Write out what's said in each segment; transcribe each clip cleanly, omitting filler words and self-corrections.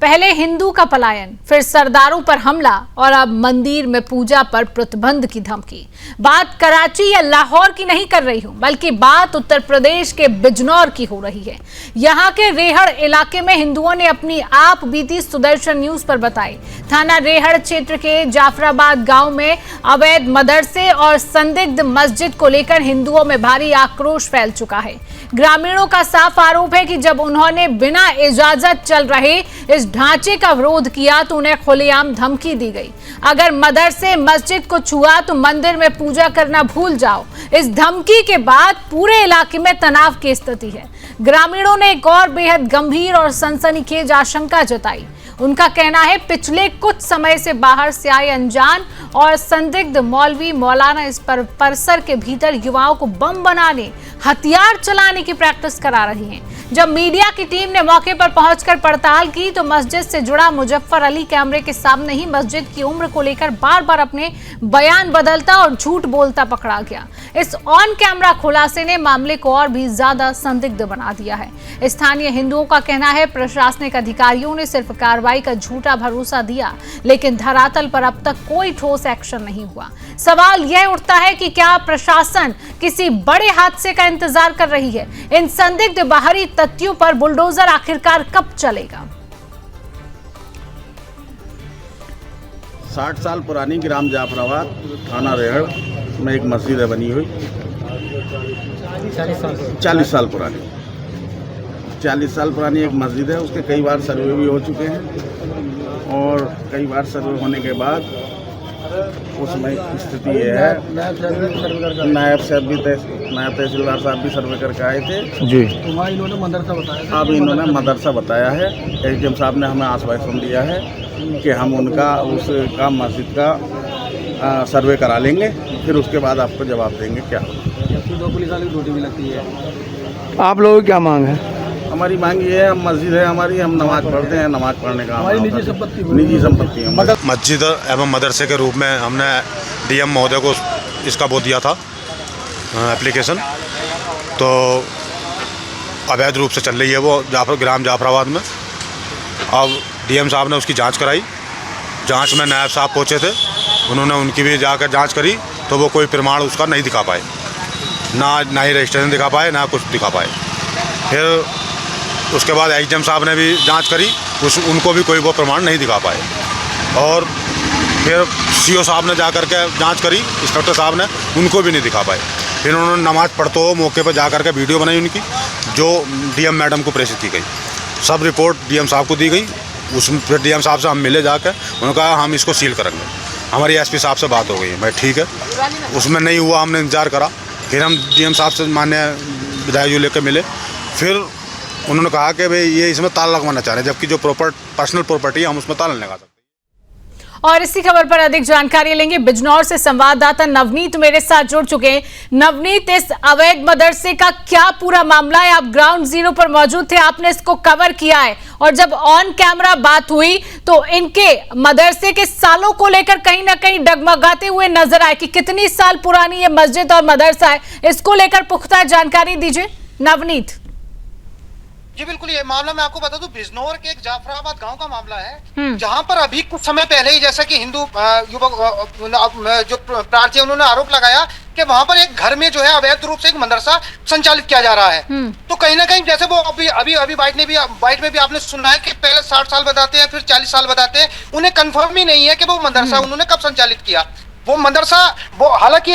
पहले हिंदू का पलायन, फिर सरदारों पर हमला और अब मंदिर में पूजा पर प्रतिबंध की धमकी। बात कराची या लाहौर की नहीं कर रही हूं, बल्कि बात उत्तर प्रदेश के बिजनौर की हो रही है। यहां के रेहड़ इलाके में हिंदुओं ने अपनी आप बीती सुदर्शन न्यूज पर बताई। थाना रेहड़ क्षेत्र के जाफराबाद गांव में अवैध मदरसे और संदिग्ध मस्जिद को लेकर हिंदुओं में भारी आक्रोश फैल चुका है। ग्रामीणों का साफ आरोप है कि जब उन्होंने बिना इजाजत चल रहे इस ढांचे का विरोध किया तो उन्हें खुलेआम धमकी दी गई। अगर मदरसे मस्जिद को छुआ तो मंदिर में पूजा करना भूल जाओ। इस धमकी के बाद पूरे इलाके में तनाव की स्थिति है। ग्रामीणों ने एक और बेहद गंभीर और सनसनीखेज आशंका जताई। उनका कहना है पिछले कुछ समय से बाहर से आए अनजान और संदिग्ध मौलवी मौलाना इस परिसर के भीतर युवाओं को बम बनाने, हथियार चलाने की प्रैक्टिस करा रही हैं। जब मीडिया की टीम ने मौके पर पहुंचकर पड़ताल की तो मस्जिद से जुड़ा मुजफ्फर अली कैमरे के सामने ही मस्जिद की उम्र को लेकर बार बार अपने बयान बदलता और झूठ बोलता पकड़ा गया। इस ऑन कैमरा खुलासे ने मामले को और भी ज्यादा संदिग्ध बना दिया है। स्थानीय हिंदुओं का कहना है प्रशासनिक अधिकारियों ने सिर्फ कार्रवाई का झूठा भरोसा दिया, लेकिन धरातल पर अब तक कोई ठोस एक्शन नहीं हुआ। सवाल यह उठता है कि क्या प्रशासन किसी बड़े हादसे का इंतजार कर रही है? इन संदिग्ध बाहरी तथ्यों पर बुलडोजर आखिरकार कब चलेगा? 60 साल पुरानी ग्राम जाफराबाद थाना रेहड़ में एक मस्जिद है बनी हुई। 40 साल पुरानी 40 साल पुरानी एक मस्जिद है। उसके कई बार सर्वे भी हो चुके हैं और कई बार सर्वे होने के बाद उसमें स्थिति ये है, नायब तहसीलदार साहब भी सर्वे करके आए थे जी। इन्होंने मदरसा बताया। अब इन्होंने मदरसा बताया है। एसडीएम साहब ने हमें आश्वासन दिया है कि हम उनका उसका मस्जिद का सर्वे करा लेंगे, फिर उसके बाद आपको जवाब देंगे क्या होगा। 2 पुलिस वाली ड्यूटी भी लगती है। आप लोगों की क्या मांग है? हमारी मांग ये है, हम मस्जिद है हमारी, हम नमाज पढ़ते हैं, नमाज पढ़ने का हमारी निजी संपत्ति है। मस्जिद एवं मदरसे के रूप में हमने डीएम महोदय को इसका वो दिया था एप्लीकेशन, तो अवैध रूप से चल रही है वो ग्राम जाफराबाद में। अब डीएम साहब ने उसकी जांच कराई। जांच में नायब साहब पहुंचे थे, उन्होंने उनकी भी जाकर जांच करी तो वो कोई प्रमाण उसका नहीं दिखा पाए, ना ही रजिस्ट्रेशन दिखा पाए, ना कुछ दिखा पाए। फिर उसके बाद एसडीएम साहब ने भी जांच करी, उनको भी कोई वो प्रमाण नहीं दिखा पाए। और फिर सीओ साहब ने जाकर के जांच करी, इंस्पेक्टर साहब ने, उनको भी नहीं दिखा पाए। फिर उन्होंने नमाज पढ़ते हो मौके पर जाकर के वीडियो बनाई उनकी, जो डीएम मैडम को प्रेषित की गई। सब रिपोर्ट डीएम साहब को दी गई। उसमें फिर डीएम साहब से हम मिले जाकर, उन्होंने कहा हम इसको सील करेंगे। हमारी एसपी साहब से बात हो गई है, भाई ठीक है। उसमें नहीं हुआ, हमने इंतजार करा। फिर हम डीएम साहब से मान्य विधायक जी लेकर मिले। फिर उन्होंने कहा कि भाई ये इसमें ताला लगवाना चाह रहे हैं, जबकि जो पर्सनल प्रॉपर्टी है हम उसमें ताला लगा सकते हैं। और इसी खबर पर अधिक जानकारी लेंगे। बिजनौर से संवाददाता नवनीत मेरे साथ जुड़ चुके हैं। नवनीत, इस अवैध मदरसे का क्या पूरा मामला है? आप ग्राउंड जीरो पर मौजूद थे, आपने इसको कवर किया है, और जब ऑन कैमरा बात हुई तो इनके मदरसे के सालों को लेकर कहीं ना कहीं डगमगाते हुए नजर आए कि कितनी साल पुरानी ये मस्जिद और मदरसा है। इसको लेकर पुख्ता जानकारी दीजिए नवनीत। जी बिल्कुल, ये मामला मैं आपको बता दूं, बिजनौर के एक जाफराबाद गांव का मामला है, जहां पर अभी कुछ समय पहले ही, जैसा कि हिंदू युवक जो प्रार्थी उन्होंने आरोप लगाया कि वहां पर एक घर में जो है अवैध रूप से एक मदरसा संचालित किया जा रहा है। तो कहीं ना कहीं जैसे वो अभी बाइट में भी आपने सुना है कि पहले 60 साल बताते हैं, फिर 40 साल बताते हैं। उन्हें कंफर्म ही नहीं है कि वो मदरसा उन्होंने कब संचालित किया। वो मदरसा हालांकि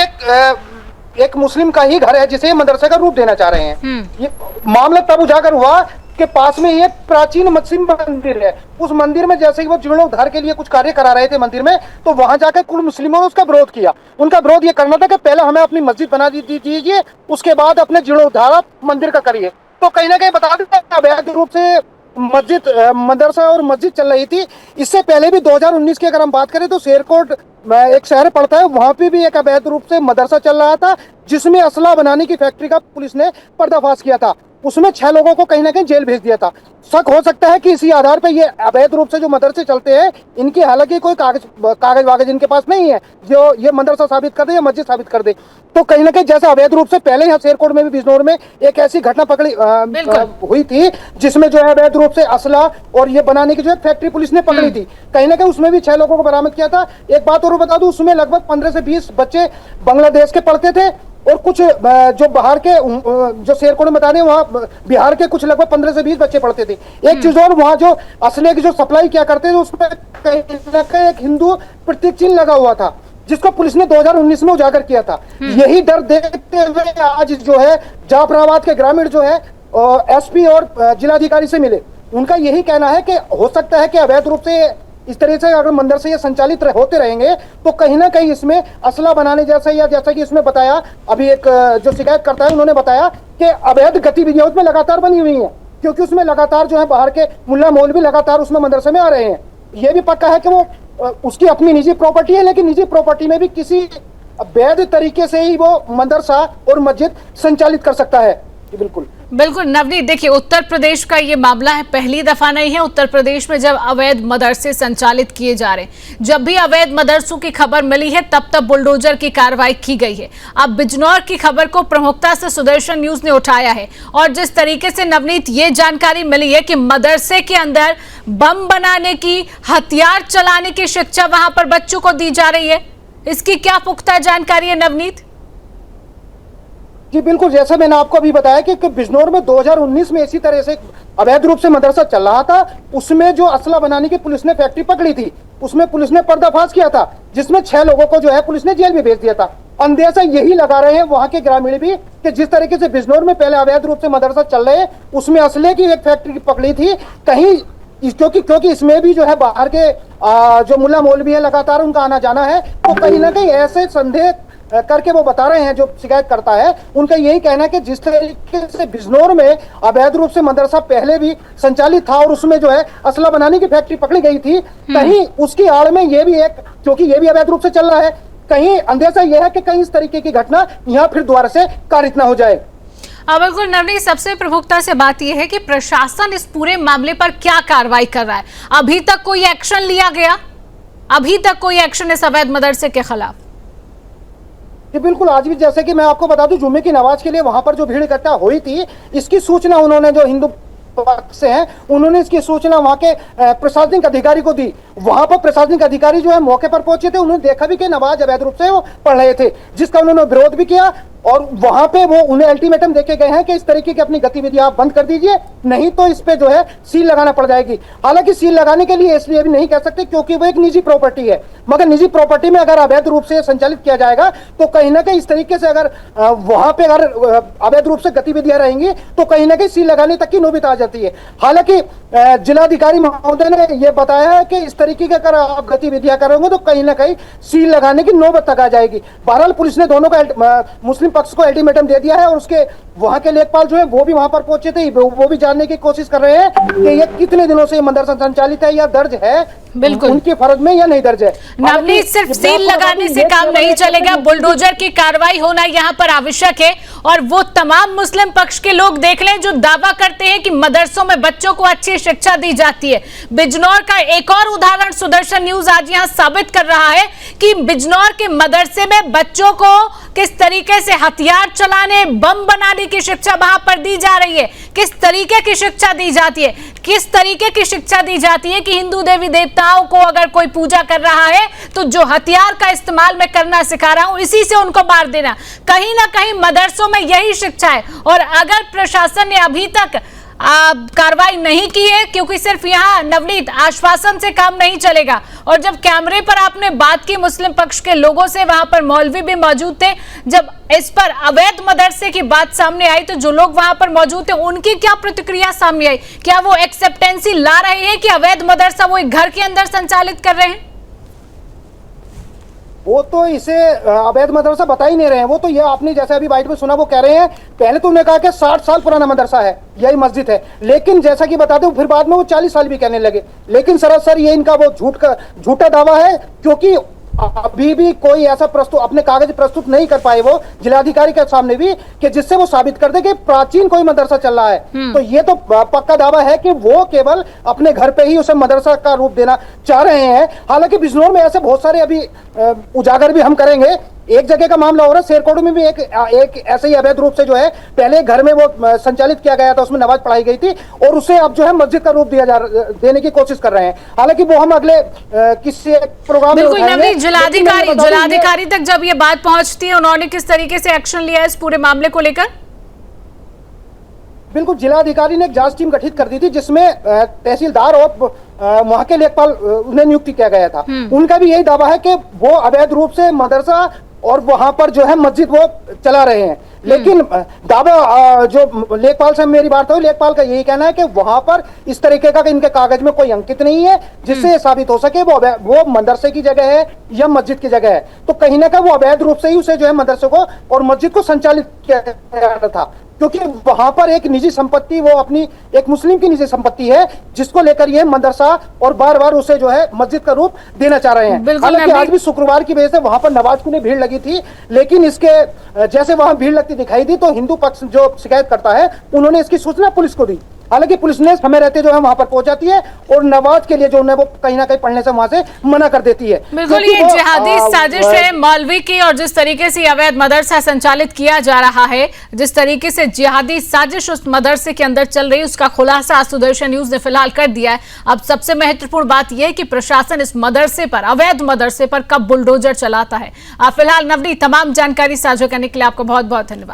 एक मुस्लिम का ही घर है जिसे मदरसे का रूप देना चाह रहे हैं। ये मामला तब उजागर हुआ कि पास में एक प्राचीन मुस्लिम मंदिर है। उस मंदिर में जैसे ही वो जीर्णोद्धार के लिए कुछ कार्य करा रहे थे मंदिर में, तो वहां जाकर कुल मुस्लिमों ने उसका विरोध किया। उनका विरोध ये करना था कि पहले हमें अपनी मस्जिद बना दीजिए, उसके बाद अपने जीर्णोद्धार मंदिर का करिए। तो कहीं ना कहीं बता दें अवैध रूप से मस्जिद, मदरसा और मस्जिद चल रही थी। इससे पहले भी 2019 की अगर हम बात करें तो शेरकोट एक शहर पड़ता है, वहां पे भी एक अवैध रूप से मदरसा चल रहा था, जिसमें असला बनाने की फैक्ट्री का पुलिस ने पर्दाफाश किया था। उसमें 6 लोगों को कहीं ना कहीं जेल भेज दिया था। शक हो सकता है कि इसी आधार पर ये अवैध रूप से जो मदरसे चलते हैं, इनकी हालांकि कोई कागज वागज इनके पास नहीं है जो ये मदरसा साबित कर दे या मस्जिद साबित कर दे। तो कहीं ना कहीं जैसे अवैध रूप से पहले यहाँ शेरकोट में भी, बिजनौर में एक ऐसी घटना हुई थी जिसमें जो है अवैध रूप से असला और ये बनाने की जो है फैक्ट्री पुलिस ने पकड़ी थी। कहीं ना कहीं उसमें भी 6 लोगों को बरामद किया था। एक बात और बता दूं, उसमें लगभग 15 से 20 बच्चे बांग्लादेश के पढ़ते थे और कुछ जो बाहर के जो शेरकोट में बता रहे हैं वहाँ बिहार के कुछ लगभग 15 से 20 बच्चे पढ़ते थे। एक चीज और, वहाँ जो असले की जो सप्लाई किया करते थे उसमें कहीं ना कहीं एक हिंदू प्रतीक चिन्ह लगा हुआ था जिसको पुलिस ने 2019 में उजागर किया था। यही डर देखते हुए आज जो है जाफराबाद के ग्रामीण जो है एसपी और जिलाधिकारी से मिले। उनका यही कहना है कि हो सकता है कि अवैध रूप से इस तरह से अगर मदरसे ये संचालित होते रहेंगे तो कहीं ना कहीं इसमें असला बनाने जैसा, या जैसा कि इसमें बताया अभी एक जो शिकायत करता है उन्होंने बताया कि अवैध गतिविधियां उसमें लगातार बनी हुई हैं, क्योंकि उसमें लगातार जो है बाहर के मुल्ला मौलवी लगातार उसमें मदरसे में आ रहे हैं। ये भी पक्का है कि वो उसकी अपनी निजी प्रॉपर्टी है, लेकिन निजी प्रॉपर्टी में भी किसी वैध तरीके से ही वो मदरसा और मस्जिद संचालित कर सकता है। बिल्कुल बिल्कुल नवनीत, देखिए उत्तर प्रदेश का ये मामला है, पहली दफा नहीं है उत्तर प्रदेश में जब अवैध मदरसे संचालित किए जा रहे हैं। जब भी अवैध मदरसों की खबर मिली है तब बुलडोजर की कार्रवाई की गई है। अब बिजनौर की खबर को प्रमुखता से सुदर्शन न्यूज ने उठाया है और जिस तरीके से नवनीत ये जानकारी मिली है कि मदरसे के अंदर बम बनाने की, हथियार चलाने की शिक्षा वहां पर बच्चों को दी जा रही है, इसकी क्या पुख्ता जानकारी है नवनीत? जी बिल्कुल, जैसा मैंने आपको अभी बताया कि बिजनौर में 2019 में इसी तरह से अवैध रूप से मदरसा चल रहा था। उसमें जो असला बनाने की पुलिस ने फैक्ट्री पकड़ी थी, उसमें पुलिस ने पर्दाफाश किया था जिसमें 6 लोगों को जो है पुलिस ने जेल में भेज दिया था। अंदेशा यही लगा रहे हैं वहां के ग्रामीण भी कि जिस तरीके से बिजनौर में पहले अवैध रूप से मदरसा चल रहे हैं, उसमें असले की एक फैक्ट्री पकड़ी थी कहीं, क्योंकि इसमें भी जो है बाहर के जो मुल्ला मौलवी है लगातार उनका आना जाना है, तो कहीं ना कहीं ऐसे संदेह करके वो बता रहे हैं जो शिकायत करता है, उनका यही कहना है कि जिस तरीके से बिजनौर में अवैध रूप से मदरसा पहले भी संचालित था और उसमें जो है असला बनाने की फैक्ट्री पकड़ी गई थी, कहीं उसकी आड़ में ये भी एक, क्योंकि ये भी अवैध रूप से चल रहा है, कहीं अंदेशा यह है कि कहीं इस तरीके की घटना यहाँ फिर दोबारा से कारित ना हो जाए। बिल्कुल नवनीत, सबसे प्रमुखता से बात यह है कि प्रशासन इस पूरे मामले पर क्या कार्रवाई कर रहा है? अभी तक कोई एक्शन लिया गया? अभी तक कोई एक्शन इस अवैध मदरसे के खिलाफ? जी बिल्कुल, आज भी जैसे कि मैं आपको बता दूं, जुम्मे की नमाज के लिए वहां पर जो भीड़ इकट्ठा हुई थी, इसकी सूचना उन्होंने जो हिंदू पक्ष से हैं उन्होंने इसकी सूचना वहां के प्रशासनिक अधिकारी को दी। वहां पर प्रशासनिक अधिकारी जो है मौके पर पहुंचे थे, उन्होंने देखा भी कि नमाज अवैध रूप से वो पढ़ रहे थे, जिसका उन्होंने विरोध भी किया और वहां पे वो उन्हें अल्टीमेटम देके गए हैं कि इस तरीके की अपनी गतिविधियां आप बंद कर दीजिए, नहीं तो इस पे जो है सील लगाना पड़ जाएगी। हालांकि सील लगाने के लिए इसलिए भी नहीं कह सकते क्योंकि वो एक निजी प्रॉपर्टी है, मगर निजी प्रॉपर्टी में अगर अवैध रूप से संचालित किया जाएगा तो कहीं ना कहीं इस तरीके से अगर वहां पे अगर अवैध रूप से गतिविधियां रहेंगी तो कहीं ना कहीं सील लगाने तक की नौबत आ जाती है। हालांकि जिलाधिकारी महोदय ने यह बताया है कि इस तरीके की अगर आप गतिविधियां करोगे तो कहीं ना कहीं सील लगाने की नौबत तक आ जाएगी। बहरहाल पुलिस ने दोनों का मुस्लिम पक्ष को अल्टीमेटम दे दिया है और उसके वहां के लेखपाल जो है वो भी वहां पर पहुंचे थे, वो भी जानने की कोशिश कर रहे हैं कि ये कितने दिनों से मदरसा संचालित है या दर्ज है बिल्कुल उनकी फर्ज में या नहीं दर्ज है। नवनीत, सिर्फ सील लगाने से काम नहीं चलेगा, बुलडोजर की कार्रवाई होना यहाँ पर आवश्यक है। और वो तमाम मुस्लिम पक्ष के लोग देख लें जो दावा करते हैं कि मदरसों में बच्चों को अच्छी शिक्षा दी जाती है। बिजनौर का एक और उदाहरण सुदर्शन न्यूज आज यहाँ साबित कर रहा है कि बिजनौर के मदरसे में बच्चों को किस तरीके से हथियार चलाने, बम बनाने की शिक्षा वहां पर दी जा रही है, किस तरीके की शिक्षा दी जाती है, किस तरीके की शिक्षा दी जाती है कि हिंदू देवी देवताओं को अगर कोई पूजा कर रहा है तो जो हथियार का इस्तेमाल मैं करना सिखा रहा हूं इसी से उनको मार देना। कहीं ना कहीं मदरसों में यही शिक्षा है और अगर प्रशासन ने अभी तक कार्रवाई नहीं की है, क्योंकि सिर्फ यहाँ नवनीत आश्वासन से काम नहीं चलेगा। और जब कैमरे पर आपने बात की मुस्लिम पक्ष के लोगों से, वहां पर मौलवी भी मौजूद थे, जब इस पर अवैध मदरसे की बात सामने आई तो जो लोग वहां पर मौजूद थे उनकी क्या प्रतिक्रिया सामने आई? क्या वो एक्सेप्टेंसी ला रहे हैं कि अवैध मदरसा वो एक घर के अंदर संचालित कर रहे हैं? वो तो इसे अवैध मदरसा बता ही नहीं रहे हैं। वो तो ये आपने जैसे अभी बाइट में सुना वो कह रहे हैं, पहले तो उन्होंने कहा कि 60 साल पुराना मदरसा है, यही मस्जिद है, लेकिन जैसा कि बता दूं फिर बाद में वो 40 साल भी कहने लगे। लेकिन सरासर ये इनका वो झूठा दावा है, क्योंकि अभी भी कोई ऐसा अपने कागज प्रस्तुत नहीं कर पाए वो जिलाधिकारी के सामने भी कि जिससे वो साबित कर दे कि प्राचीन कोई मदरसा चल रहा है। तो ये तो पक्का दावा है कि वो केवल अपने घर पे ही उसे मदरसा का रूप देना चाह रहे हैं। हालांकि बिजनौर में ऐसे बहुत सारे अभी उजागर भी हम करेंगे। एक जगह का मामला हो रहा है, शेरकोट में भी एक ऐसे ही अवैध रूप से जो है पहले घर में वो संचालित किया गया था, उसमें नमाज पढ़ाई गई थी और उसे अब जो है मस्जिद का रूप देने की कोशिश कर रहे हैं। हालांकि वो हम अगले किसी प्रोग्राम में बिल्कुल नवनीत, जिलाधिकारी तक जब ये बात पहुंचती है, उन्होंने किस तरीके से एक्शन लिया है इस पूरे मामले को लेकर? बिल्कुल, जिलाधिकारी ने एक जांच टीम गठित कर दी थी जिसमें तहसीलदार और वहां के लेखपाल उन्हें नियुक्त किया गया था। उनका भी यही दावा है कि वो अवैध रूप से मदरसा और वहां पर जो है मस्जिद वो चला रहे हैं। लेकिन दावा जो लेखपाल से मेरी बात हुई, लेखपाल का यही कहना है कि वहां पर इस तरीके का इनके कागज में कोई अंकित नहीं है जिससे ये साबित हो सके वो मदरसे की जगह है या मस्जिद की जगह है। तो कहीं ना कहीं वो अवैध रूप से ही उसे जो है मदरसे को और मस्जिद को संचालित किया जा रहा था, क्योंकि वहां पर एक निजी संपत्ति, वो अपनी एक मुस्लिम की निजी संपत्ति है जिसको लेकर ये मदरसा और बार बार उसे जो है मस्जिद का रूप देना चाह रहे हैं। हालांकि आज भी शुक्रवार की वजह से वहां पर नमाज के लिए भीड़ लगी थी, लेकिन इसके जैसे वहां भीड़ लगती दिखाई दी तो हिंदू पक्ष जो शिकायत करता है उन्होंने इसकी सूचना पुलिस को दी। हालांकि पुलिस ने समय रहते जो है वहां पर पहुंच जाती है और नमाज के लिए जो है वो कहीं ना कहीं पढ़ने से वहां से मना कर देती है। बिल्कुल, ये जिहादी साजिश है मौलवी की, और जिस तरीके से अवैध मदरसा संचालित किया जा रहा है, जिस तरीके से जिहादी साजिश उस मदरसे के अंदर चल रही है, उसका खुलासा आज सुदर्शन न्यूज ने फिलहाल कर दिया है। अब सबसे महत्वपूर्ण बात यह है कि प्रशासन इस मदरसे पर, अवैध मदरसे पर कब बुलडोजर चलाता है। फिलहाल नवनीत, तमाम जानकारी साझा करने के लिए आपका बहुत बहुत धन्यवाद।